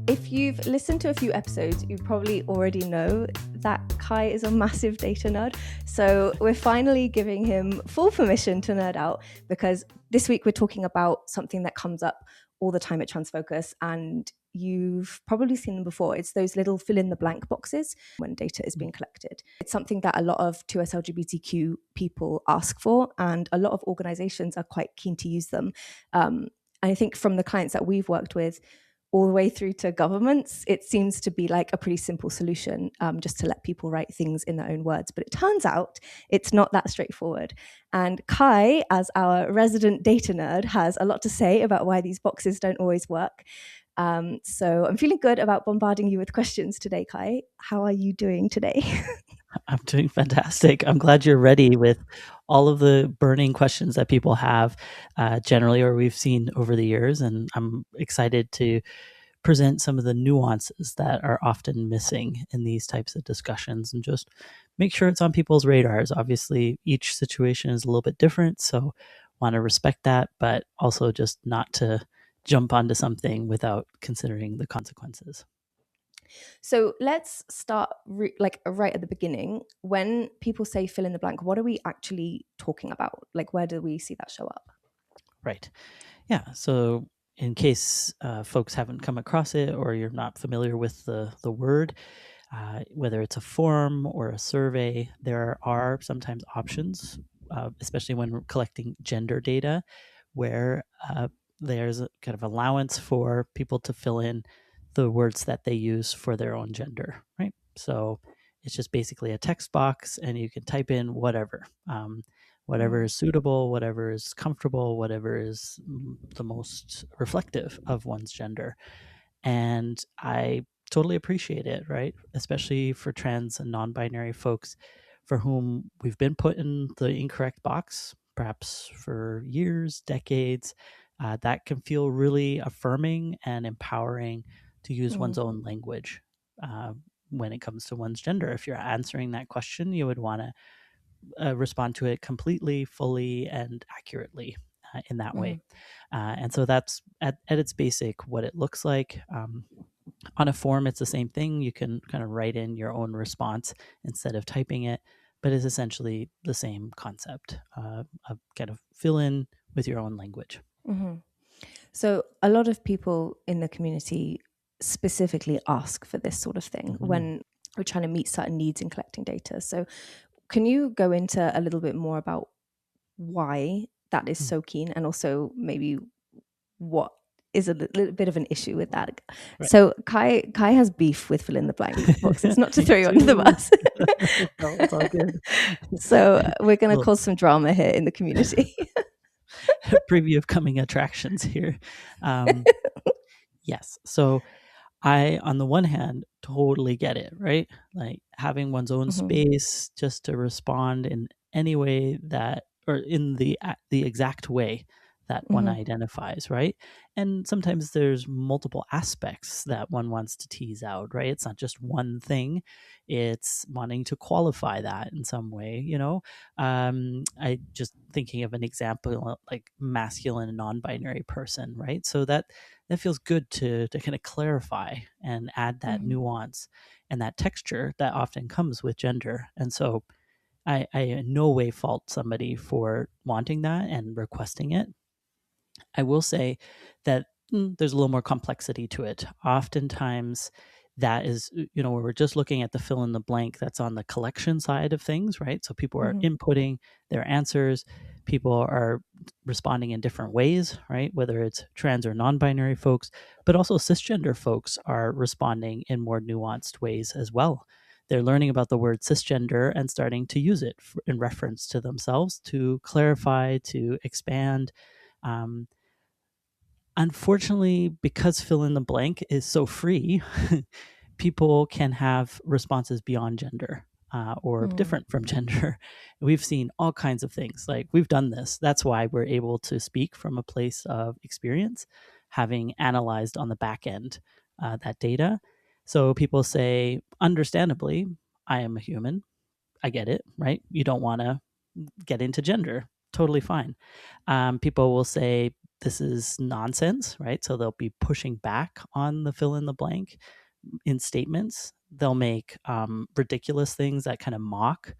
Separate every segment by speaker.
Speaker 1: If you've listened to a few episodes, you probably already know that Kai is a massive data nerd. So we're finally giving him full permission to nerd out, because this week we're talking about something that comes up all the time at Transfocus, and you've probably seen them before. It's those little fill in the blank boxes when data is being collected. It's something that a lot of 2S LGBTQ people ask for, and a lot of organizations are quite keen to use them. I think from the clients that we've worked with, all the way through to governments, it seems to be like a pretty simple solution, just to let people write things in their own words. But it turns out it's not that straightforward. And Kai, as our resident data nerd, has a lot to say about why these boxes don't always work. So I'm feeling good about bombarding you with questions today, Kai. How are you doing today?
Speaker 2: I'm doing fantastic. I'm glad you're ready with all of the burning questions that people have generally, or we've seen over the years. And I'm excited to present some of the nuances that are often missing in these types of discussions and just make sure it's on people's radars. Obviously, each situation is a little bit different, so want to respect that, but also just not to jump onto something without considering the consequences.
Speaker 1: So let's start right at the beginning. When people say fill in the blank, what are we actually talking about? Like, where do we see that show up?
Speaker 2: Right. Yeah. So in case folks haven't come across it or you're not familiar with the word, whether it's a form or a survey, there are sometimes options, especially when we're collecting gender data, where there's a kind of allowance for people to fill in the words that they use for their own gender, right? So it's just basically a text box, and you can type in whatever. Whatever is suitable, whatever is comfortable, whatever is the most reflective of one's gender. And I totally appreciate it, right? Especially for trans and non-binary folks for whom we've been put in the incorrect box, perhaps for years, decades. That can feel really affirming and empowering to use one's own language when it comes to one's gender. If you're answering that question, you would want to respond to it completely, fully, and accurately in that way. And so that's at its basic what it looks like. On a form, it's the same thing. You can kind of write in your own response instead of typing it, but it's essentially the same concept of kind of fill in with your own language.
Speaker 1: Mm-hmm. So a lot of people in the community specifically ask for this sort of thing when we're trying to meet certain needs in collecting data. So can you go into a little bit more about why that is so keen, and also maybe what is a little bit of an issue with that? Right. So Kai has beef with fill in the blank boxes, not to throw you under the bus.
Speaker 2: No, it's all good.
Speaker 1: So we're going to cause some drama here in the community.
Speaker 2: Preview of coming attractions here. Yes. So I, on the one hand, totally get it, right? Like having one's own space just to respond in any way that, or in the exact way that one identifies, right? And sometimes there's multiple aspects that one wants to tease out, right? It's not just one thing. It's wanting to qualify that in some way, you know? I just thinking of an example like masculine and non-binary person, right? So that feels good to kind of clarify and add that nuance and that texture that often comes with gender. And so I in no way fault somebody for wanting that and requesting it. I will say that there's a little more complexity to it. Oftentimes, that is, where we're just looking at the fill in the blank that's on the collection side of things, right? So people are inputting their answers. People are responding in different ways, right? Whether it's trans or non-binary folks, but also cisgender folks are responding in more nuanced ways as well. They're learning about the word cisgender and starting to use it in reference to themselves to clarify, to expand. Unfortunately, because fill in the blank is so free, people can have responses beyond gender or different from gender. We've seen all kinds of things. Like we've done this. That's why we're able to speak from a place of experience, having analyzed on the back end that data. So people say, understandably, I am a human. I get it, right? You don't want to get into gender. Totally fine. People will say, this is nonsense, right? So they'll be pushing back on the fill in the blank in statements. They'll make ridiculous things that kind of mock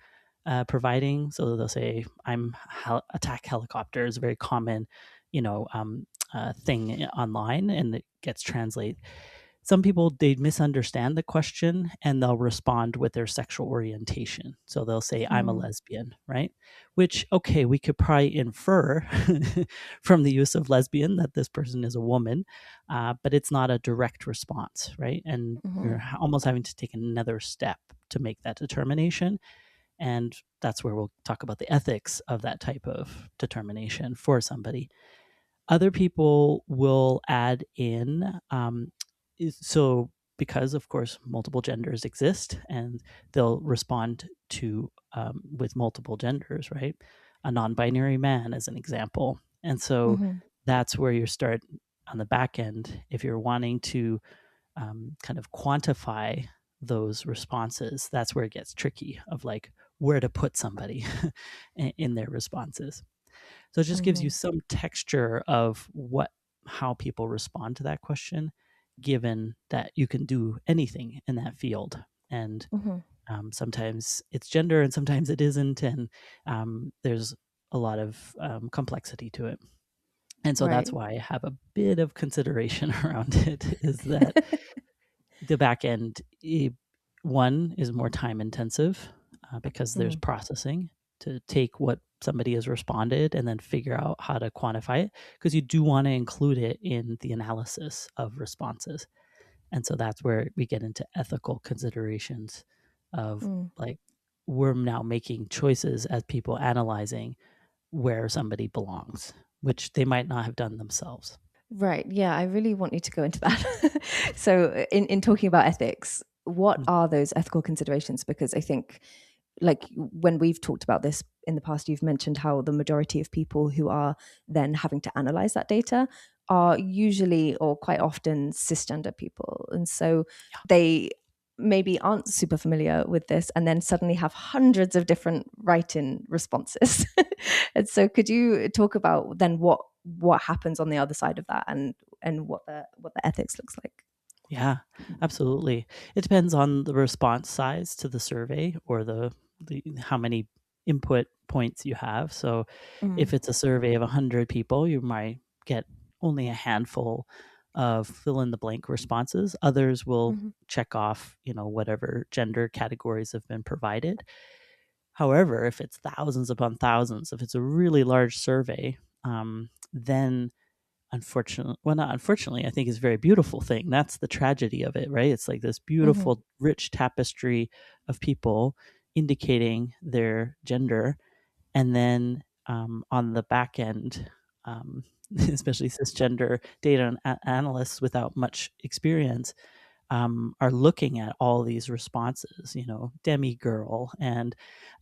Speaker 2: providing. So they'll say, "I'm attack helicopter" is a very common, thing online, and it gets translated. Some people, they misunderstand the question and they'll respond with their sexual orientation. So they'll say, "I'm a
Speaker 1: Mm.
Speaker 2: lesbian," right? Which, okay, we could probably infer from the use of lesbian that this person is a woman, but it's not a direct response, right? And
Speaker 1: Mhm.
Speaker 2: you're almost having to take another step to make that determination. And that's where we'll talk about the ethics of that type of determination for somebody. Other people will add in, so because of course multiple genders exist, and they'll respond to with multiple genders, right? A non-binary man as an example. And so
Speaker 1: Mhm.
Speaker 2: that's where you start on the back end if you're wanting to kind of quantify those responses. That's where it gets tricky of like where to put somebody in their responses. So it just gives you
Speaker 1: Mhm.
Speaker 2: some texture of how people respond to that question, given that you can do anything in that field. And
Speaker 1: Mhm.
Speaker 2: sometimes it's gender and sometimes it isn't. And there's a lot of complexity to it. And so that's
Speaker 1: Right.
Speaker 2: why I have a bit of consideration around it, is that the back end, one, is more time intensive because there's
Speaker 1: Mhm.
Speaker 2: processing to take what somebody has responded and then figure out how to quantify it, because you do want to include it in the analysis of responses. And so that's where we get into ethical considerations of
Speaker 1: Mm.
Speaker 2: like, we're now making choices as people analyzing where somebody belongs, which they might not have done themselves.
Speaker 1: Right. Yeah, I really want you to go into that. So, in talking about ethics, what
Speaker 2: Mm.
Speaker 1: are those ethical considerations? Because I think, like, when we've talked about this in the past, you've mentioned how the majority of people who are then having to analyze that data are usually or quite often cisgender people. And so they maybe aren't super familiar with this and then suddenly have hundreds of different write-in responses. And so could you talk about then what happens on the other side of that, and what the ethics looks like?
Speaker 2: Yeah, absolutely. It depends on the response size to the survey, or the how many input points you have. So if
Speaker 1: Mm.
Speaker 2: it's a survey of 100 people, you might get only a handful of fill in the blank responses. Others will
Speaker 1: Mhm.
Speaker 2: check off, whatever gender categories have been provided. However, if it's thousands upon thousands, if it's a really large survey, then unfortunately, well, not unfortunately, I think is a very beautiful thing. That's the tragedy of it, right? It's like this
Speaker 1: Mhm.
Speaker 2: beautiful, rich tapestry of people indicating their gender. And then on the back end, especially cisgender data analysts without much experience are looking at all these responses, demi girl and,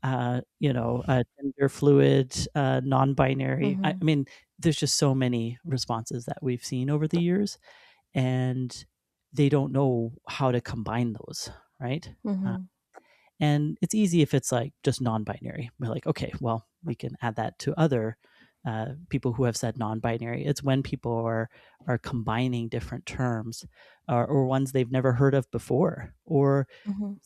Speaker 2: gender fluid, non binary. I
Speaker 1: Mhm.
Speaker 2: mean, there's just so many responses that we've seen over the years, and they don't know how to combine those, right? Uh,
Speaker 1: Mhm.
Speaker 2: and it's easy if it's like just non-binary. We're like, okay, well, we can add that to other people who have said non-binary. It's when people are combining different terms, or ones they've never heard of before, or
Speaker 1: Mhm.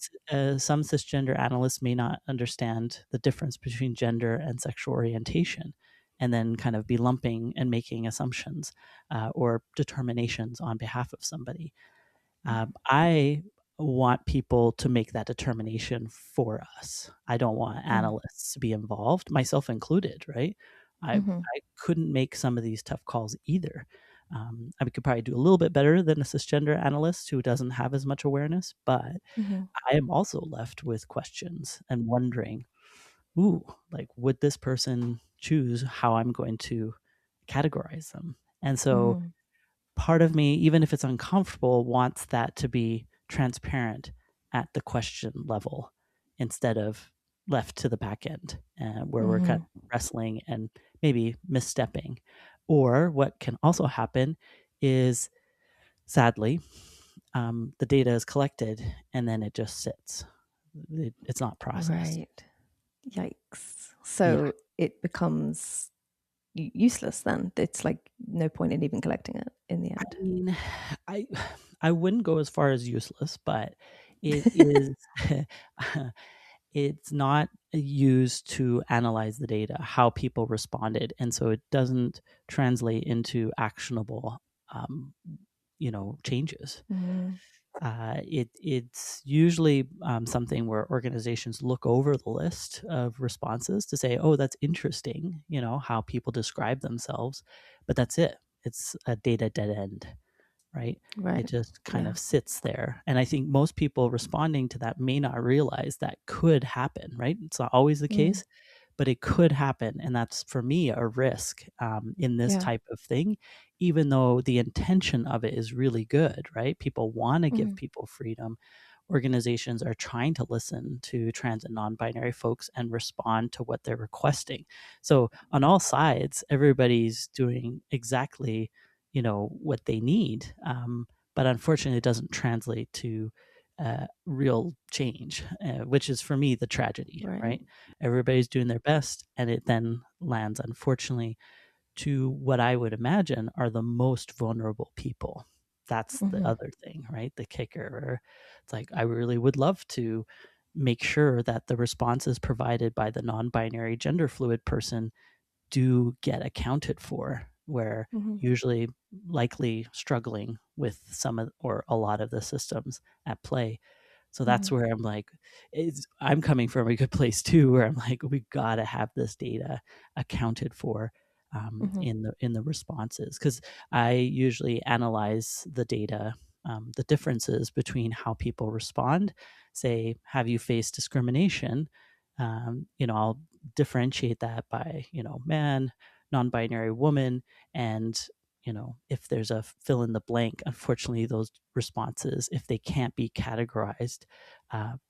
Speaker 2: some cisgender analysts may not understand the difference between gender and sexual orientation, and then kind of be lumping and making assumptions or determinations on behalf of somebody. I want people to make that determination for us. I don't want
Speaker 1: Mm.
Speaker 2: analysts to be involved, myself included, right?
Speaker 1: Mhm.
Speaker 2: I couldn't make some of these tough calls either. I could probably do a little bit better than a cisgender analyst who doesn't have as much awareness, but
Speaker 1: Mhm.
Speaker 2: I am also left with questions and wondering, ooh, like, would this person choose how I'm going to categorize them? And so
Speaker 1: Mhm.
Speaker 2: part of me, even if it's uncomfortable, wants that to be transparent at the question level instead of left to the back end, where we're kind
Speaker 1: Mhm.
Speaker 2: of wrestling and maybe misstepping. Or what can also happen is, sadly, the data is collected and then it just sits. It's not processed.
Speaker 1: Right. Yikes.
Speaker 2: Yeah.
Speaker 1: So it becomes useless then. It's like no point in even collecting it in the
Speaker 2: I
Speaker 1: end.
Speaker 2: mean, I I wouldn't go as far as useless, but it is it's not used to analyze the data, how people responded, and so it doesn't translate into actionable, um, changes.
Speaker 1: Mm,
Speaker 2: It's usually something where organizations look over the list of responses to say, "Oh, that's interesting," how people describe themselves, but that's it. It's a data dead end, right? It
Speaker 1: right.
Speaker 2: just kind
Speaker 1: Yeah.
Speaker 2: of sits there. And I think most people responding to that may not realize that could happen, right? It's not always the
Speaker 1: Mm,
Speaker 2: case, but it could happen. And that's for me a risk in this
Speaker 1: yeah.
Speaker 2: type of thing, even though the intention of it is really good, right? People want to give
Speaker 1: Mm,
Speaker 2: people freedom. Organizations are trying to listen to trans and non binary folks and respond to what they're requesting. So, on all sides, everybody's doing exactly what they need, but unfortunately it doesn't translate to real change, which is for me the tragedy,
Speaker 1: right.
Speaker 2: right? Everybody's doing their best, and it then lands, unfortunately, to what I would imagine are the most vulnerable people. That's the
Speaker 1: Hmm.
Speaker 2: other thing, right? The kicker. It's like I really would love to make sure that the responses provided by the non-binary gender fluid person do get accounted for, where
Speaker 1: Hmm.
Speaker 2: usually likely struggling with some of or a lot of the systems at play. So that's
Speaker 1: Hmm.
Speaker 2: where I'm like, I'm coming from a good place too, where I'm like, we got to have this data accounted for
Speaker 1: Hmm.
Speaker 2: in the responses, because I usually analyze the data, the differences between how people respond. Say, have you faced discrimination? I'll differentiate that by man, non-binary woman, and if there's a fill in the blank, unfortunately those responses, if they can't be categorized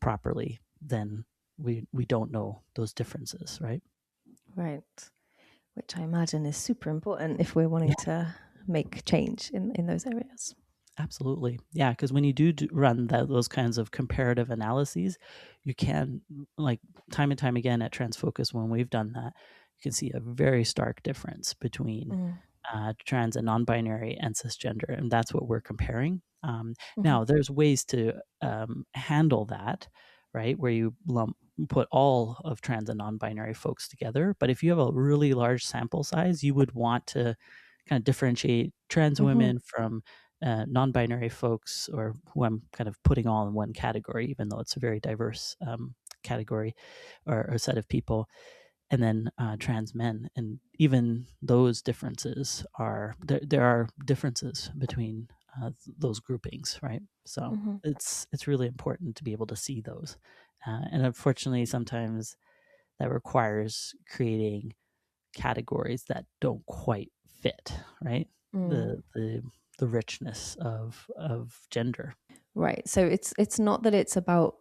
Speaker 2: properly, then we don't know those differences, right?
Speaker 1: Right. Which I imagine is super important if we're wanting
Speaker 2: Yeah,
Speaker 1: to make change in those areas.
Speaker 2: absolutely. Yeah, because when you do run those kinds of comparative analyses, you can, like, time and time again at Transfocus, when we've done that, you can see a very stark difference between
Speaker 1: Mm.
Speaker 2: trans and non-binary and cisgender, and that's what we're comparing.
Speaker 1: Hmm.
Speaker 2: Now, there's ways to handle that, right? Where you put all of trans and non-binary folks together. But if you have a really large sample size, you would want to kind of differentiate trans
Speaker 1: Hmm.
Speaker 2: women from non-binary folks, or who I'm kind of putting all in one category, even though it's a very diverse category or set of people, and then trans men. And even those differences are there are differences between those groupings, right? So
Speaker 1: Hmm.
Speaker 2: it's really important to be able to see those, and unfortunately sometimes that requires creating categories that don't quite fit, right?
Speaker 1: Mm.
Speaker 2: The richness of gender.
Speaker 1: Right. So it's not that it's about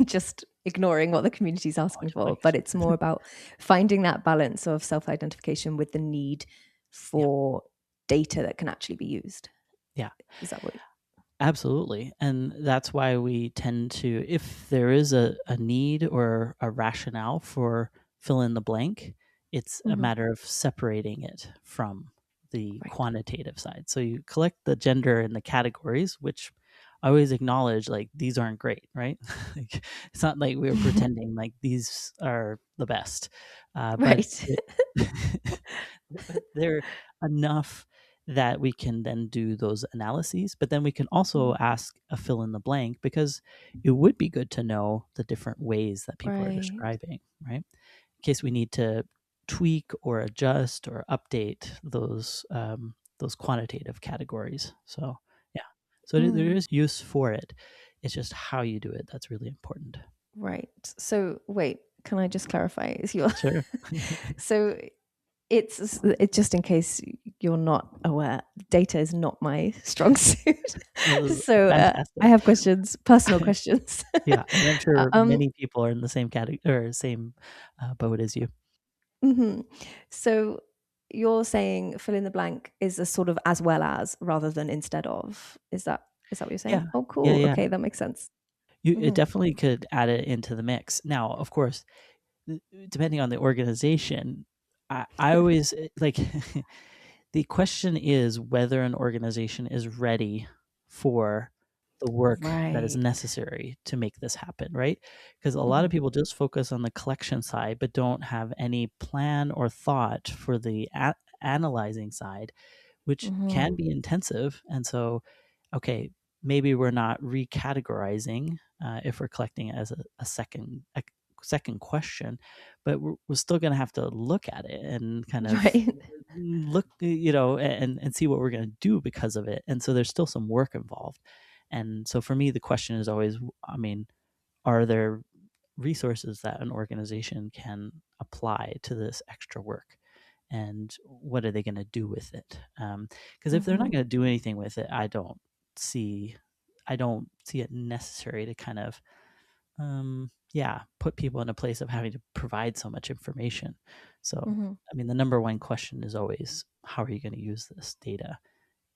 Speaker 1: just ignoring what the community is
Speaker 2: Oh,
Speaker 1: asking for,
Speaker 2: totally.
Speaker 1: but it's more about finding that balance of self-identification with the need
Speaker 2: Yeah,
Speaker 1: for data that can actually be used.
Speaker 2: yeah.
Speaker 1: Is that what?
Speaker 2: Absolutely. And that's why we tend to, if there is a need or a rationale for fill in the blank, it's a
Speaker 1: Hmm.
Speaker 2: matter of separating it from the
Speaker 1: Right.
Speaker 2: quantitative side. So you collect the gender and the categories, which I always acknowledge, like, these aren't great, right? Like, it's not like we're pretending like these are the best, but
Speaker 1: Right.
Speaker 2: but they're enough that we can then do those analyses. But then we can also
Speaker 1: Mm.
Speaker 2: ask a fill in the blank, because it would be good to know the different ways that people are
Speaker 1: Right.
Speaker 2: describing, right? In case we need to tweak or adjust or update those quantitative categories. So yeah, so there
Speaker 1: Mm.
Speaker 2: is use for it. It's just how you do it that's really important.
Speaker 1: Right. So wait, can I just clarify? Is your
Speaker 2: Sure.
Speaker 1: so it's just in case you're not aware, data is not my strong suit. So I
Speaker 2: Fantastic.
Speaker 1: have questions, personal questions.
Speaker 2: Yeah, and I'm sure
Speaker 1: um,
Speaker 2: many people are in the same category or same boat as you.
Speaker 1: mhm. So you're saying fill in the blank is a sort of as well as rather than instead of. Is that what you're
Speaker 2: Yeah,
Speaker 1: saying? Oh,
Speaker 2: yeah,
Speaker 1: cool.
Speaker 2: yeah.
Speaker 1: Okay, that makes sense.
Speaker 2: It
Speaker 1: Hmm.
Speaker 2: definitely could add it into the mix. Now, of course, depending on the organization, I always like the question is whether an organization is ready for the work that is
Speaker 1: Right.
Speaker 2: necessary to make this happen, right? Because a lot
Speaker 1: Mhm.
Speaker 2: of people just focus on the collection side, but don't have any plan or thought for the analyzing side, which can
Speaker 1: Mhm.
Speaker 2: be intensive. And so, okay, maybe we're not recategorizing if we're collecting it as a second question, but we're still going to have to look at it and kind of
Speaker 1: Right.
Speaker 2: look, and see what we're going to do because of it. And so there's still some work involved. And so for me, the question is always, I mean, are there resources that an organization can apply to this extra work? And what are they going to do with it? Because if they're not
Speaker 1: Mhm.
Speaker 2: going to do anything with it, see, I don't see it necessary to kind of, put people in a place of having to provide so much information. So,
Speaker 1: Mhm.
Speaker 2: I mean, the number one question is always, how are you going to use this data?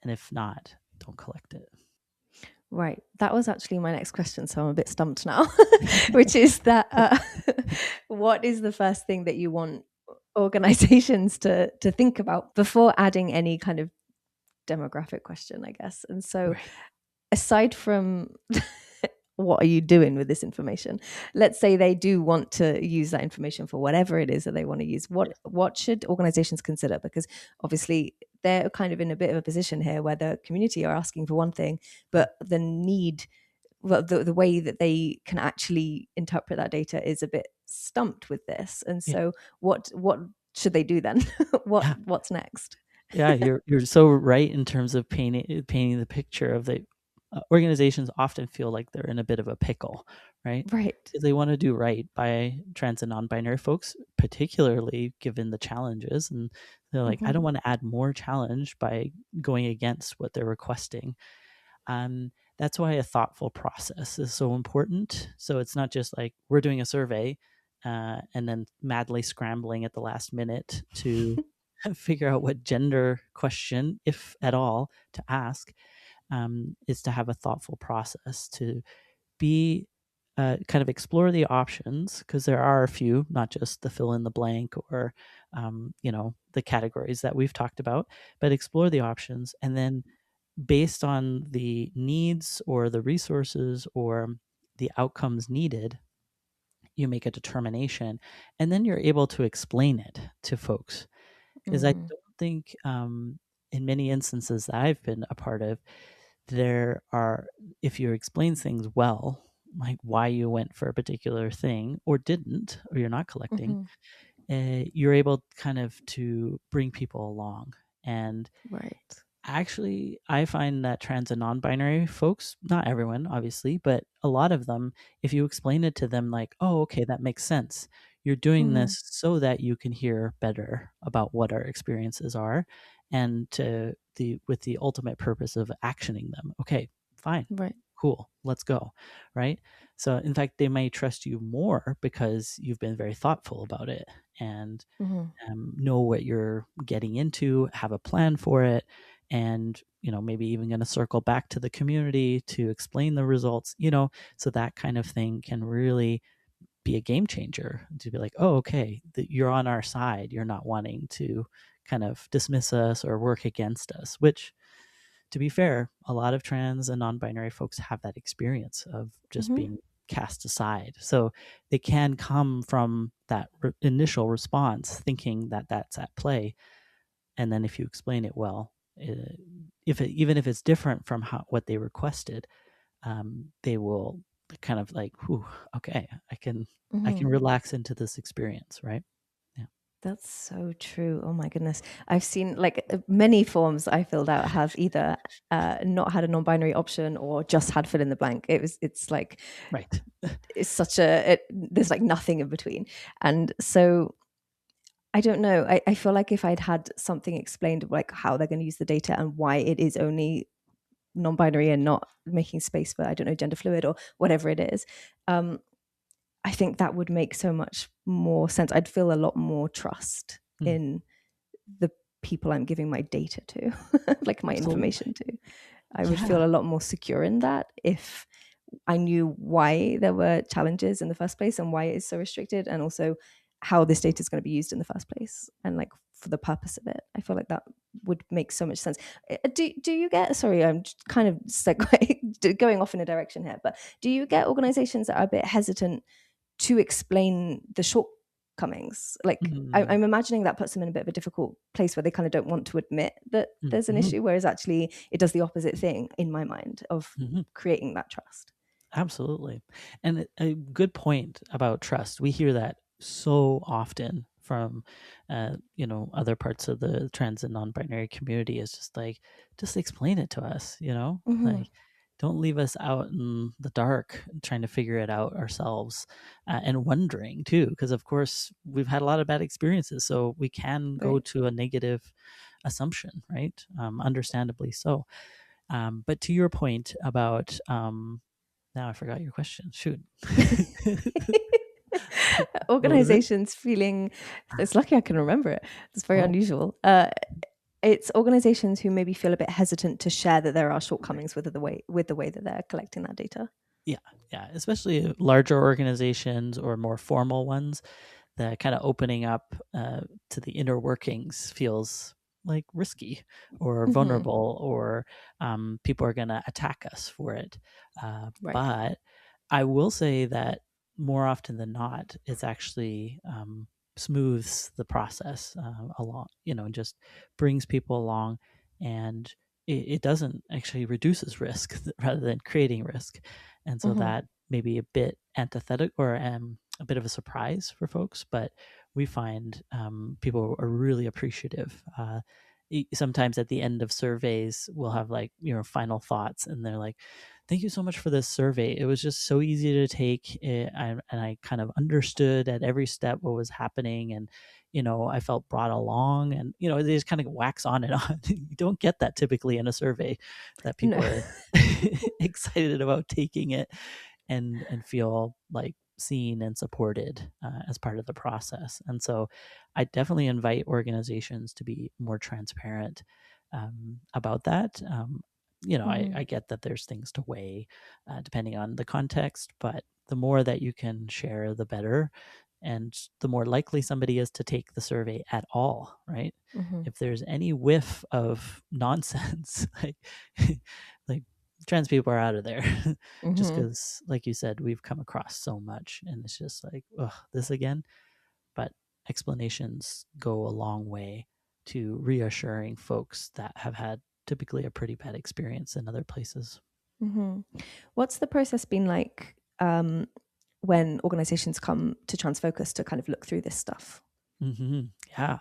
Speaker 2: And if not, don't collect it.
Speaker 1: Right. That was actually my next question, so I'm a bit stumped now, which is that what is the first thing that you want organizations to think about before adding any kind of demographic question, I guess? And so,
Speaker 2: Right.
Speaker 1: aside from what are you doing with this information, let's say they do want to use that information for whatever it is that they want to use, what should organizations consider? Because obviously they're kind of in a bit of a position here where the community are asking for one thing,
Speaker 2: Mm.
Speaker 1: but the need, well, the way that they can actually interpret that data is a bit stumped with this. And
Speaker 2: Yeah.
Speaker 1: so what should they do then?
Speaker 2: Yeah.
Speaker 1: What's next?
Speaker 2: Yeah, you're so right in terms of painting the picture of the organizations often feel like they're in a bit of a pickle, right?
Speaker 1: Right.
Speaker 2: Because they want to do right by trans and non-binary folks, particularly given the challenges, and they're like, I
Speaker 1: Hmm.
Speaker 2: don't want to add more challenge by going against what they're requesting. That's why a thoughtful process is so important. So it's not just like we're doing a survey and then madly scrambling at the last minute to figure out what gender question, if at all, to ask. Is to have a thoughtful process to be kind of explore the options, because there are a few, not just the fill in the blank or the categories that we've talked about, but explore the options, and then based on the needs or the resources or the outcomes needed, you make a determination, and then you're able to explain it to folks. Because I
Speaker 1: Mm.
Speaker 2: don't think, in many instances that I've been a part of, there are, if you explain things well, like why you went for a particular thing or didn't, or you're not collecting,
Speaker 1: Hmm.
Speaker 2: you're able kind of to bring people along. And
Speaker 1: Right.
Speaker 2: actually, I find that trans and non-binary folks, not everyone, obviously, but a lot of them, if you explain it to them like, oh, okay, that makes sense. You're doing
Speaker 1: Hmm.
Speaker 2: this so that you can hear better about what our experiences are, and with the ultimate purpose of actioning them. Okay, fine.
Speaker 1: Right.
Speaker 2: Cool. Let's go. Right? So in fact, they may trust you more because you've been very thoughtful about it and
Speaker 1: Hmm.
Speaker 2: know what you're getting into, have a plan for it, and maybe even going to circle back to the community to explain the results. So that kind of thing can really be a game changer, to be like, oh, okay, you're on our side. You're not wanting to kind of dismiss us or work against us, which, to be fair, a lot of trans and non-binary folks have that experience of just
Speaker 1: Hmm.
Speaker 2: being cast aside. So they can come from that initial response thinking that that's at play, and then if you explain it well, even if it's different from what they requested, they will kind of like, whew, okay, I can
Speaker 1: Hmm.
Speaker 2: relax into this experience, right? Yeah.
Speaker 1: That's so true. Oh my goodness. I've seen like many forms I filled out have either not had a non-binary option or just had fill in the blank. It's like,
Speaker 2: Right.
Speaker 1: it's such there's like nothing in between. And so I don't know. I feel like if I'd had something explained, like how they're going to use the data and why it is only non-binary and not making space for, I don't know, gender fluid or whatever it is, um, I think that would make so much more sense. I'd feel a lot more trust
Speaker 2: Mm,
Speaker 1: in the people I'm giving my data to, like my
Speaker 2: absolutely.
Speaker 1: information to. I would
Speaker 2: Yeah.
Speaker 1: feel a lot more secure in that if I knew why there were challenges in the first place and why it is so restricted, and also how this data is going to be used in the first place and like for the purpose of it. I feel like that would make so much sense. Do you get, sorry, I'm just kind of going off in a direction here, but do you get organizations that are a bit hesitant to explain the shortcomings? Like I'm imagining that puts them in a bit of a difficult place where they kind of don't want to admit that there's an issue, whereas actually it does the opposite thing in my mind of creating that trust.
Speaker 2: Absolutely. And a good point about trust. We hear that so often from, other parts of the trans and non-binary community. Is just like, just explain it to us, like, don't leave us out in the dark trying to figure it out ourselves, and wondering too, because of course we've had a lot of bad experiences. So we can go to a negative assumption, right? Understandably so. But to your point about, now I forgot your question. Shoot.
Speaker 1: Organizations feeling, it's lucky I can remember it. It's very unusual. It's organizations who maybe feel a bit hesitant to share that there are shortcomings with the way that they're collecting that data.
Speaker 2: Yeah, especially larger organizations or more formal ones. The kind of opening up to the inner workings feels like risky or vulnerable, or people are going to attack us for it. But I will say that more often than not, it's actually smooths the process along, just brings people along, and it doesn't actually reduces risk rather than creating risk. And so that may be a bit antithetic or a bit of a surprise for folks, but we find people are really appreciative. Sometimes at the end of surveys, we'll have like, final thoughts, and they're like, thank you so much for this survey. It was just so easy to take, and I kind of understood at every step what was happening, and I felt brought along, and they just kind of wax on and on. You don't get that typically in a survey, that people are excited about taking it and feel like seen and supported as part of the process. And so I definitely invite organizations to be more transparent about that. I get that there's things to weigh depending on the context, but the more that you can share, the better. And the more likely somebody is to take the survey at all, right? If there's any whiff of nonsense, like trans people are out of there, just because, like you said, we've come across so much, and it's just like, ugh, this again. But explanations go a long way to reassuring folks that have had typically a pretty bad experience in other places.
Speaker 1: What's the process been like when organizations come to Transfocus to kind of look through this stuff?
Speaker 2: Yeah.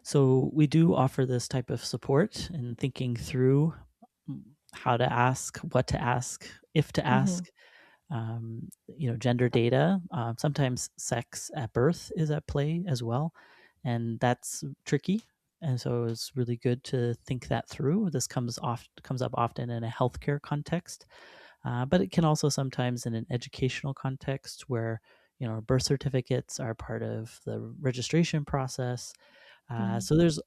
Speaker 2: So we do offer this type of support in thinking through how to ask, what to ask, if to ask. Gender data. Sometimes sex at birth is at play as well, and that's tricky. And so it's really good to think that through. This comes up often in a healthcare context, but it can also sometimes in an educational context where birth certificates are part of the registration process. So there's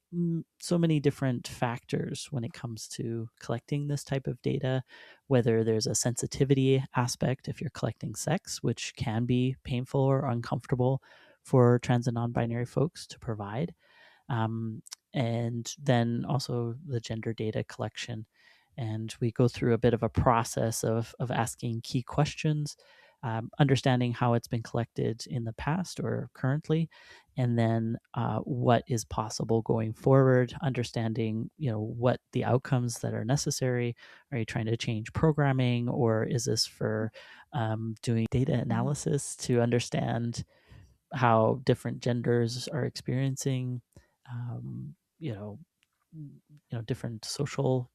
Speaker 2: so many different factors when it comes to collecting this type of data, whether there's a sensitivity aspect if you're collecting sex, which can be painful or uncomfortable for trans and non-binary folks to provide. And then also the gender data collection. And we go through a bit of a process of asking key questions, understanding how it's been collected in the past or currently, and then what is possible going forward, understanding what the outcomes that are necessary. Are you trying to change programming, or is this for doing data analysis to understand how different genders are experiencing different social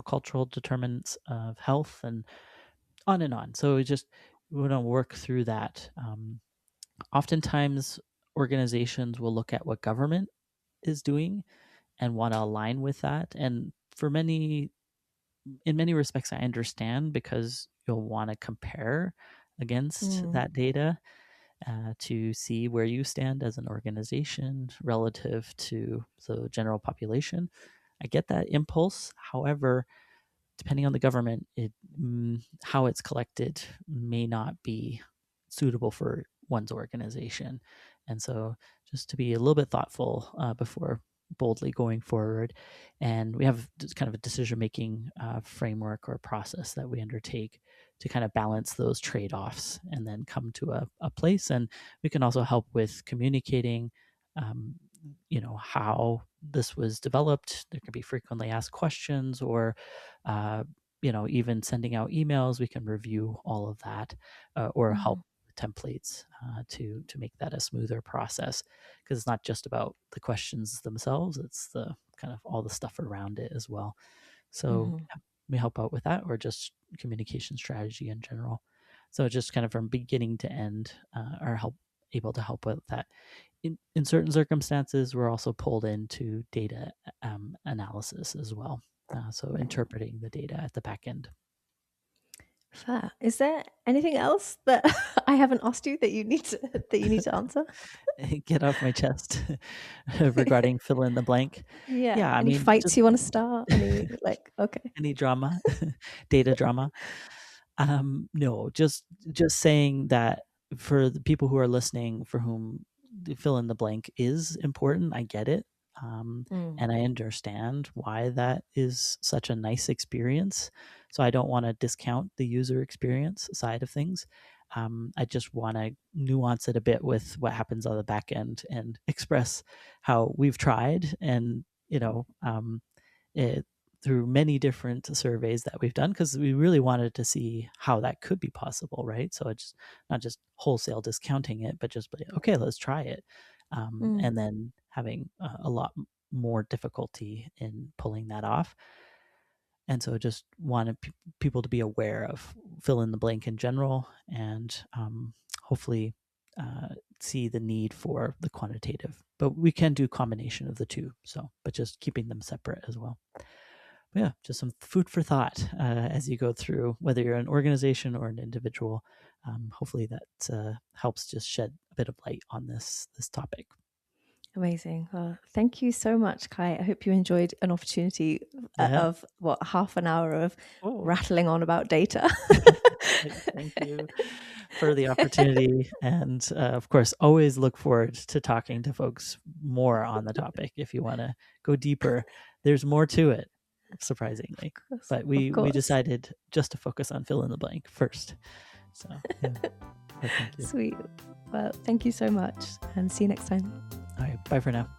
Speaker 2: cultural determinants of health, and on and on. So we want to work through that. Oftentimes organizations will look at what government is doing and want to align with that. And in many respects, I understand, because you'll want to compare against that data to see where you stand as an organization relative to the general population. I get that impulse. However, depending on the government, how it's collected may not be suitable for one's organization. And so just to be a little bit thoughtful before boldly going forward. And we have kind of a decision-making framework or process that we undertake to kind of balance those trade-offs and then come to a place. And we can also help with communicating, how this was developed. There can be frequently asked questions, or even sending out emails. We can review all of that, or help with templates to make that a smoother process, because it's not just about the questions themselves, it's the kind of all the stuff around it as well. So we help out with that, or just communication strategy in general. So just kind of from beginning to end are able to help with that. In certain circumstances, we're also pulled into data analysis as well. So interpreting the data at the back end.
Speaker 1: Fair. Is there anything else that I haven't asked you that you need to answer?
Speaker 2: Get off my chest regarding fill in the blank.
Speaker 1: Yeah. Any fights you want to start?
Speaker 2: Any drama, data drama? No, just saying that for the people who are listening, for whom the fill in the blank is important, I get it. And I understand why that is such a nice experience. So I don't want to discount the user experience side of things. I just want to nuance it a bit with what happens on the back end and express how we've tried, and through many different surveys that we've done, because we really wanted to see how that could be possible, right? So it's not just wholesale discounting it, but just okay, let's try it. And then having a lot more difficulty in pulling that off. And so just wanted people to be aware of fill in the blank in general, and hopefully see the need for the quantitative. But we can do combination of the two. So, but just keeping them separate as well. But yeah, just some food for thought as you go through, whether you're an organization or an individual. Hopefully that helps just shed a bit of light on this topic.
Speaker 1: Amazing. Well, thank you so much, Kai. I hope you enjoyed an opportunity of half an hour of rattling on about data.
Speaker 2: Thank you for the opportunity. And of course, always look forward to talking to folks more on the topic. If you want to go deeper, there's more to it, surprisingly. But we decided just to focus on fill in the blank first. So, yeah. Thank you.
Speaker 1: Sweet. Well, thank you so much, and see you next time.
Speaker 2: All right. Bye for now.